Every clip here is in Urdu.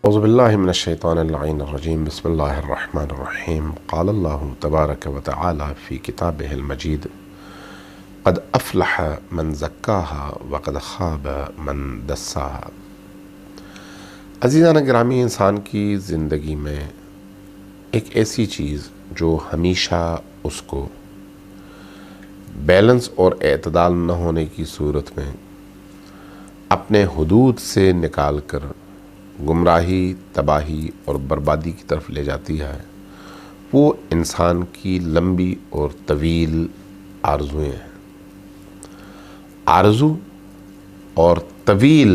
اعوذ باللہ من الشیطان اللعین الرجیم بسم اللہ الرحمن الرحیم قال اللہ تبارک و تعالی فی کتابہ المجید قد افلح من زکاہا وقد خاب من دساہا۔ عزیزان گرامی، انسان کی زندگی میں ایک ایسی چیز جو ہمیشہ اس کو بیلنس اور اعتدال نہ ہونے کی صورت میں اپنے حدود سے نکال کر گمراہی، تباہی اور بربادی کی طرف لے جاتی ہے، وہ انسان کی لمبی اور طویل آرزویں ہیں۔ آرزو اور طویل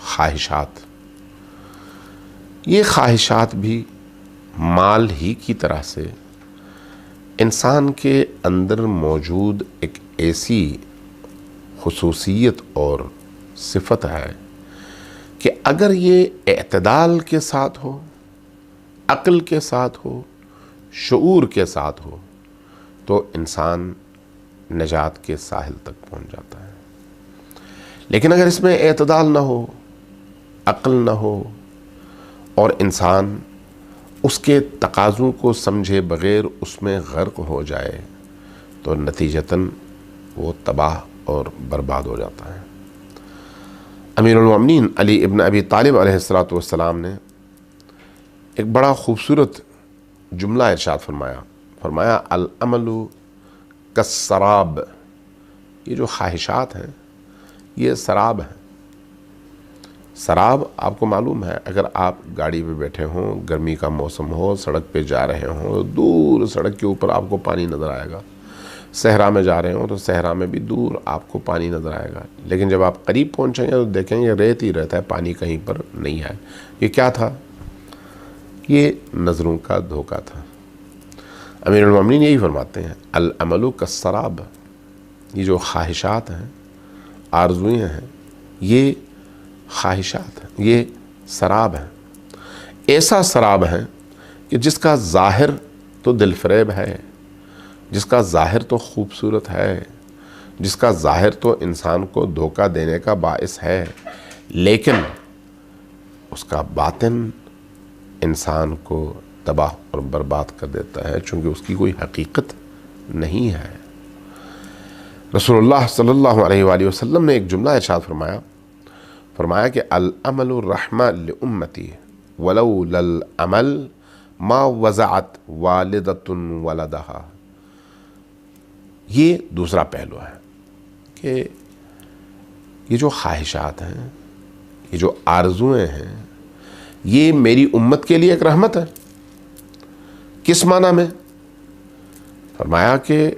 خواہشات، یہ خواہشات بھی مال ہی کی طرح سے انسان کے اندر موجود ایک ایسی خصوصیت اور صفت ہے کہ اگر یہ اعتدال کے ساتھ ہو، عقل کے ساتھ ہو، شعور کے ساتھ ہو تو انسان نجات کے ساحل تک پہنچ جاتا ہے۔ لیکن اگر اس میں اعتدال نہ ہو، عقل نہ ہو اور انسان اس کے تقاضوں کو سمجھے بغیر اس میں غرق ہو جائے تو نتیجتاً وہ تباہ اور برباد ہو جاتا ہے۔ امیر المومنین علی ابن ابی طالب علیہ السلام نے ایک بڑا خوبصورت جملہ ارشاد فرمایا العمل کالسراب، یہ جو خواہشات ہیں یہ سراب ہیں۔ سراب آپ کو معلوم ہے، اگر آپ گاڑی پہ بیٹھے ہوں، گرمی کا موسم ہو، سڑک پہ جا رہے ہوں، دور سڑک کے اوپر آپ کو پانی نظر آئے گا، صحرا میں جا رہے ہوں تو صحرا میں بھی دور آپ کو پانی نظر آئے گا، لیکن جب آپ قریب پہنچیں گے تو دیکھیں گے ریت ہی رہتا ہے، پانی کہیں پر نہیں ہے۔ یہ کیا تھا؟ یہ نظروں کا دھوکہ تھا۔ امیر المومنین یہی فرماتے ہیں العمل کالسراب، یہ جو خواہشات ہیں، آرزویں ہیں، یہ خواہشات ہیں، یہ سراب ہیں۔ ایسا سراب ہے کہ جس کا ظاہر تو دل فریب ہے، جس کا ظاہر تو خوبصورت ہے، جس کا ظاہر تو انسان کو دھوکہ دینے کا باعث ہے، لیکن اس کا باطن انسان کو تباہ اور برباد کر دیتا ہے، چونکہ اس کی کوئی حقیقت نہیں ہے۔ رسول اللہ صلی اللہ علیہ وآلہ وسلم نے ایک جملہ ارشاد فرمایا کہ العمل الرحمہ لامتی ولولا العمل ما وضعت والدۃ ولدہا۔ یہ دوسرا پہلو ہے کہ یہ جو خواہشات ہیں، یہ جو آرزویں ہیں، یہ میری امت کے لیے ایک رحمت ہے۔ کس معنی میں؟ فرمایا کہ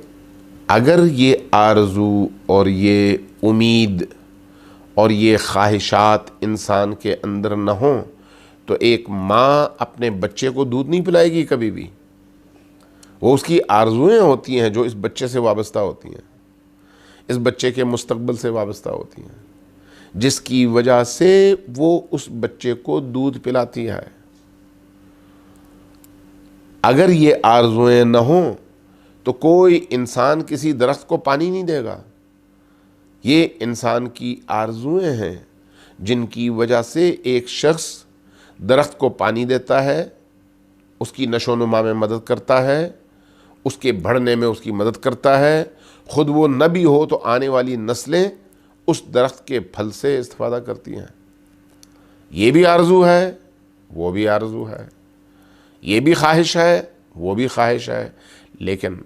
اگر یہ آرزو اور یہ امید اور یہ خواہشات انسان کے اندر نہ ہوں تو ایک ماں اپنے بچے کو دودھ نہیں پلائے گی کبھی بھی۔ وہ اس کی آرزویں ہوتی ہیں جو اس بچے سے وابستہ ہوتی ہیں، اس بچے کے مستقبل سے وابستہ ہوتی ہیں، جس کی وجہ سے وہ اس بچے کو دودھ پلاتی ہے۔ اگر یہ آرزویں نہ ہوں تو کوئی انسان کسی درخت کو پانی نہیں دے گا۔ یہ انسان کی آرزویں ہیں جن کی وجہ سے ایک شخص درخت کو پانی دیتا ہے، اس کی نشو و نما میں مدد کرتا ہے، اس کے بڑھنے میں اس کی مدد کرتا ہے، خود وہ نہ بھی ہو تو آنے والی نسلیں اس درخت کے پھل سے استفادہ کرتی ہیں۔ یہ بھی آرزو ہے، وہ بھی آرزو ہے، یہ بھی خواہش ہے، وہ بھی خواہش ہے، لیکن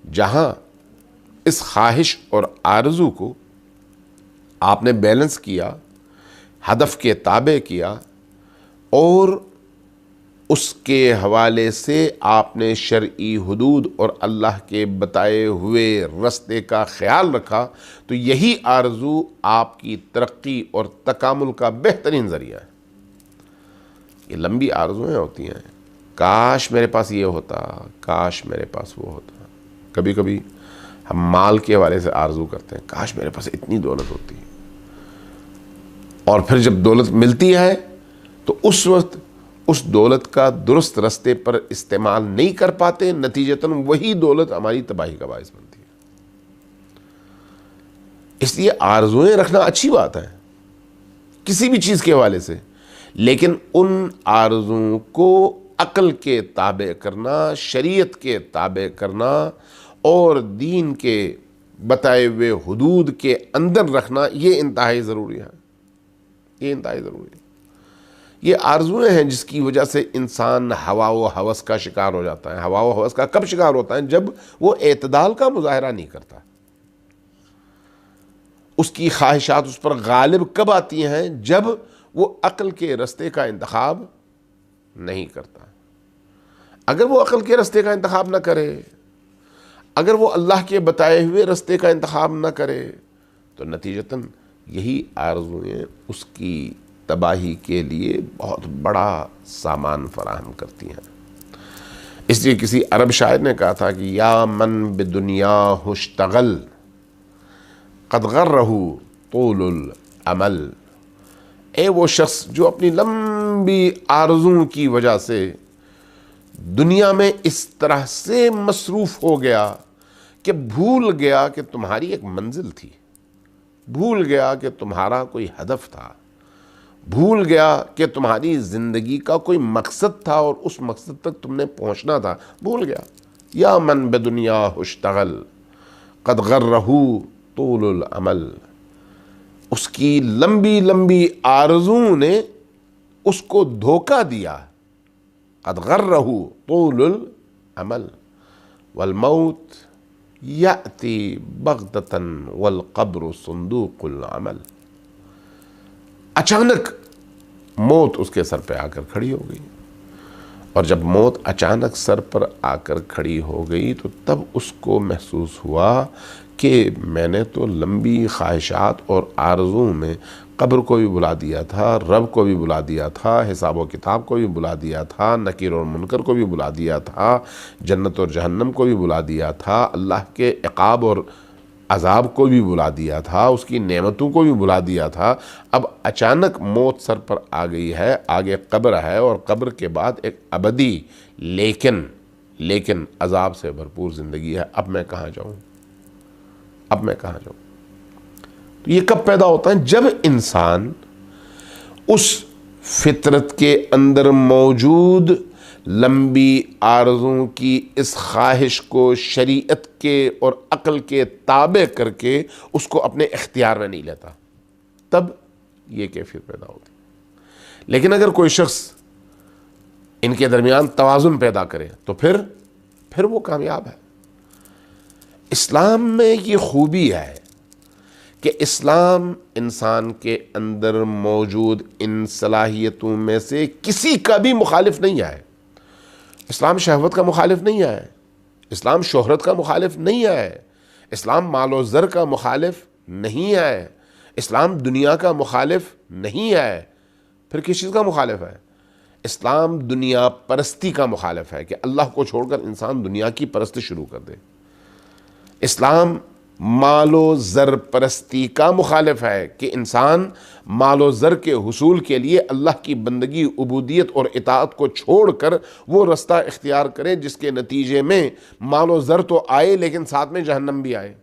جہاں اس خواہش اور آرزو کو آپ نے بیلنس کیا، ہدف کے تابع کیا اور اس کے حوالے سے آپ نے شرعی حدود اور اللہ کے بتائے ہوئے رستے کا خیال رکھا، تو یہی آرزو آپ کی ترقی اور تکامل کا بہترین ذریعہ ہے۔ یہ لمبی آرزویں ہوتی ہیں، کاش میرے پاس یہ ہوتا، کاش میرے پاس وہ ہوتا۔ کبھی کبھی ہم مال کے حوالے سے آرزو کرتے ہیں، کاش میرے پاس اتنی دولت ہوتی، اور پھر جب دولت ملتی ہے تو اس وقت اس دولت کا درست رستے پر استعمال نہیں کر پاتے، نتیجتاً وہی دولت ہماری تباہی کا باعث بنتی ہے۔ اس لیے آرزویں رکھنا اچھی بات ہے کسی بھی چیز کے حوالے سے، لیکن ان آرزوؤں کو عقل کے تابع کرنا، شریعت کے تابع کرنا اور دین کے بتائے ہوئے حدود کے اندر رکھنا، یہ انتہائی ضروری ہے۔ یہ انتہائی ضروری ہے۔ یہ آرزویں ہیں جس کی وجہ سے انسان ہوا و ہوس کا شکار ہو جاتا ہے۔ ہوا و ہوس کا کب شکار ہوتا ہے؟ جب وہ اعتدال کا مظاہرہ نہیں کرتا۔ اس کی خواہشات اس پر غالب کب آتی ہیں؟ جب وہ عقل کے رستے کا انتخاب نہیں کرتا۔ اگر وہ عقل کے رستے کا انتخاب نہ کرے، اگر وہ اللہ کے بتائے ہوئے رستے کا انتخاب نہ کرے، تو نتیجتاً یہی آرزویں اس کی تباہی کے لیے بہت بڑا سامان فراہم کرتی ہیں۔ اس لیے کسی عرب شاعر نے کہا تھا کہ یا من بدنیا اشتغل قد غرہ طول العمل، اے وہ شخص جو اپنی لمبی آرزوؤں کی وجہ سے دنیا میں اس طرح سے مصروف ہو گیا کہ بھول گیا کہ تمہاری ایک منزل تھی، بھول گیا کہ تمہارا کوئی ہدف تھا، بھول گیا کہ تمہاری زندگی کا کوئی مقصد تھا اور اس مقصد تک تم نے پہنچنا تھا، بھول گیا۔ یا من بدنیا اشتغل قد غرہ طول العمل، اس کی لمبی لمبی آرزوؤں نے اس کو دھوکہ دیا۔ قد غرہ طول العمل والموت یأتی بغتۃ والقبر صندوق العمل، اچانک موت اس کے سر پہ آ کر کھڑی ہو گئی، اور جب موت اچانک سر پر آ کر کھڑی ہو گئی تو تب اس کو محسوس ہوا کہ میں نے تو لمبی خواہشات اور آرزوؤں میں قبر کو بھی بلا دیا تھا، رب کو بھی بلا دیا تھا، حساب و کتاب کو بھی بلا دیا تھا، نکیر اور منکر کو بھی بلا دیا تھا، جنت اور جہنم کو بھی بلا دیا تھا، اللہ کے عقاب اور عذاب کو بھی بلا دیا تھا، اس کی نعمتوں کو بھی بلا دیا تھا۔ اب اچانک موت سر پر آ گئی ہے، آگے قبر ہے، اور قبر کے بعد ایک ابدی لیکن عذاب سے بھرپور زندگی ہے۔ اب میں کہاں جاؤں؟ اب میں کہاں جاؤں؟ تو یہ کب پیدا ہوتا ہے؟ جب انسان اس فطرت کے اندر موجود لمبی آرزوں کی اس خواہش کو شریعت کے اور عقل کے تابع کر کے اس کو اپنے اختیار میں نہیں لیتا، تب یہ کیفیت پیدا ہوتی۔ لیکن اگر کوئی شخص ان کے درمیان توازن پیدا کرے تو پھر وہ کامیاب ہے۔ اسلام میں یہ خوبی ہے کہ اسلام انسان کے اندر موجود ان صلاحیتوں میں سے کسی کا بھی مخالف نہیں ہے۔ اسلام شہوت کا مخالف نہیں ہے، اسلام شہرت کا مخالف نہیں ہے، اسلام مال و زر کا مخالف نہیں ہے، اسلام دنیا کا مخالف نہیں ہے۔ پھر کس چیز کا مخالف ہے؟ اسلام دنیا پرستی کا مخالف ہے کہ اللہ کو چھوڑ کر انسان دنیا کی پرستی شروع کر دے۔ اسلام مال و زر پرستی کا مخالف ہے کہ انسان مال و زر کے حصول کے لیے اللہ کی بندگی، عبودیت اور اطاعت کو چھوڑ کر وہ رستہ اختیار کرے جس کے نتیجے میں مال و زر تو آئے لیکن ساتھ میں جہنم بھی آئے۔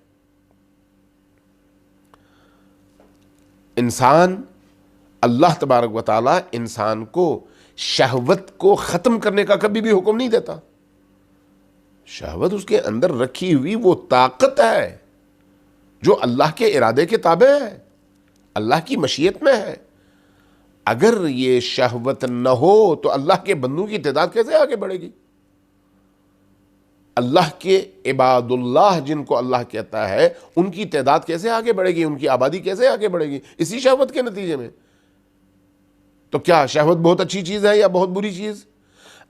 انسان، اللہ تبارک و تعالی انسان کو شہوت کو ختم کرنے کا کبھی بھی حکم نہیں دیتا۔ شہوت اس کے اندر رکھی ہوئی وہ طاقت ہے جو اللہ کے ارادے کے تابع ہے، اللہ کی مشیت میں ہے۔ اگر یہ شہوت نہ ہو تو اللہ کے بندوں کی تعداد کیسے آگے بڑھے گی؟ اللہ کے عباد اللہ جن کو اللہ کہتا ہے ان کی تعداد کیسے آگے بڑھے گی؟ ان کی آبادی کیسے آگے بڑھے گی؟ اسی شہوت کے نتیجے میں۔ تو کیا شہوت بہت اچھی چیز ہے یا بہت بری چیز؟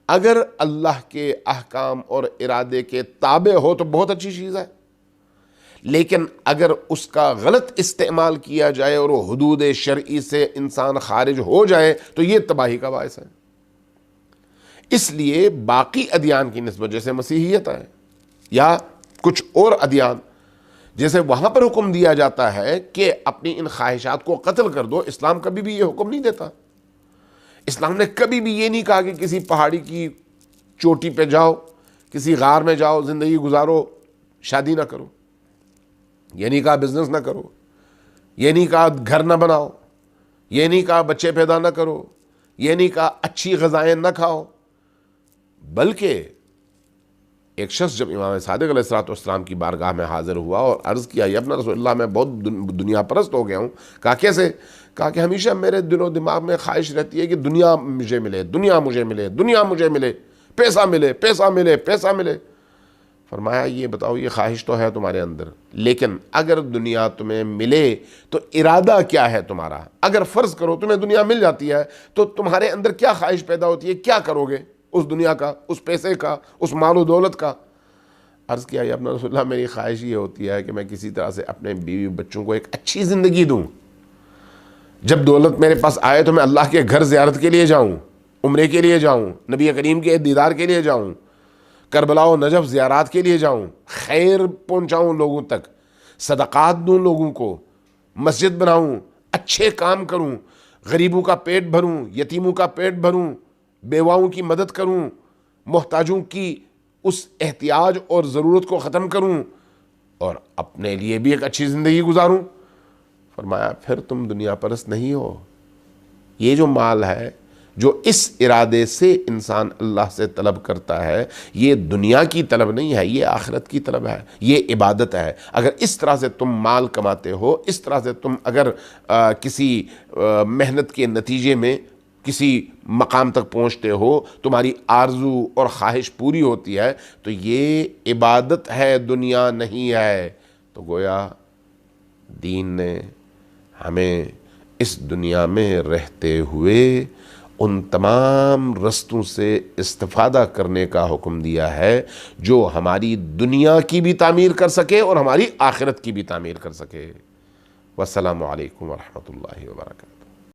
اگر اللہ کے احکام اور ارادے کے تابع ہو تو بہت اچھی چیز ہے، لیکن اگر اس کا غلط استعمال کیا جائے اور وہ حدود شرعی سے انسان خارج ہو جائے تو یہ تباہی کا باعث ہے۔ اس لیے باقی ادیان کی نسبت، جیسے مسیحیت ہے یا کچھ اور ادیان، جیسے وہاں پر حکم دیا جاتا ہے کہ اپنی ان خواہشات کو قتل کر دو، اسلام کبھی بھی یہ حکم نہیں دیتا۔ اسلام نے کبھی بھی یہ نہیں کہا کہ کسی پہاڑی کی چوٹی پہ جاؤ، کسی غار میں جاؤ، زندگی گزارو، شادی نہ کرو، یہ نہیں کہا بزنس نہ کرو، یہ نہیں کہا گھر نہ بناؤ، یہ نہیں کہا بچے پیدا نہ کرو، یہ نہیں کہا اچھی غذائیں نہ کھاؤ، بلکہ ایک شخص جب امام صادق علیہ الصلوۃ والسلام کی بارگاہ میں حاضر ہوا اور عرض کیا یا اپنا رسول اللہ میں بہت دنیا پرست ہو گیا ہوں، کہا کیسے؟ کہا کہ ہمیشہ میرے دل و دماغ میں خواہش رہتی ہے کہ دنیا مجھے ملے، دنیا مجھے ملے، دنیا مجھے ملے، پیسہ ملے، پیسہ ملے، پیسہ ملے۔ فرمایا یہ بتاؤ، یہ خواہش تو ہے تمہارے اندر، لیکن اگر دنیا تمہیں ملے تو ارادہ کیا ہے تمہارا؟ اگر فرض کرو تمہیں دنیا مل جاتی ہے تو تمہارے اندر کیا خواہش پیدا ہوتی ہے، کیا کرو گے اس دنیا کا، اس پیسے کا، اس مال و دولت کا؟ عرض کیا یا اپنا رسول اللہ میری خواہش یہ ہوتی ہے کہ میں کسی طرح سے اپنے بیوی بچوں کو ایک اچھی زندگی دوں، جب دولت میرے پاس آئے تو میں اللہ کے گھر زیارت کے لیے جاؤں، عمرے کے لیے جاؤں، نبی کریم کے دیدار کے لیے جاؤں، کربلا و نجف زیارات کے لیے جاؤں، خیر پہنچاؤں لوگوں تک، صدقات دوں لوگوں کو، مسجد بناؤں، اچھے کام کروں، غریبوں کا پیٹ بھروں، یتیموں کا پیٹ بھروں، بیواؤں کی مدد کروں، محتاجوں کی اس احتیاج اور ضرورت کو ختم کروں، اور اپنے لیے بھی ایک اچھی زندگی گزاروں۔ فرمایا پھر تم دنیا پرست نہیں ہو۔ یہ جو مال ہے، جو اس ارادے سے انسان اللہ سے طلب کرتا ہے، یہ دنیا کی طلب نہیں ہے، یہ آخرت کی طلب ہے، یہ عبادت ہے۔ اگر اس طرح سے تم مال کماتے ہو، اس طرح سے تم اگر کسی محنت کے نتیجے میں کسی مقام تک پہنچتے ہو، تمہاری آرزو اور خواہش پوری ہوتی ہے، تو یہ عبادت ہے، دنیا نہیں ہے۔ تو گویا دین نے ہمیں اس دنیا میں رہتے ہوئے ان تمام رستوں سے استفادہ کرنے کا حکم دیا ہے جو ہماری دنیا کی بھی تعمیر کر سکے اور ہماری آخرت کی بھی تعمیر کر سکے۔ والسلام علیکم ورحمۃ اللہ وبرکاتہ۔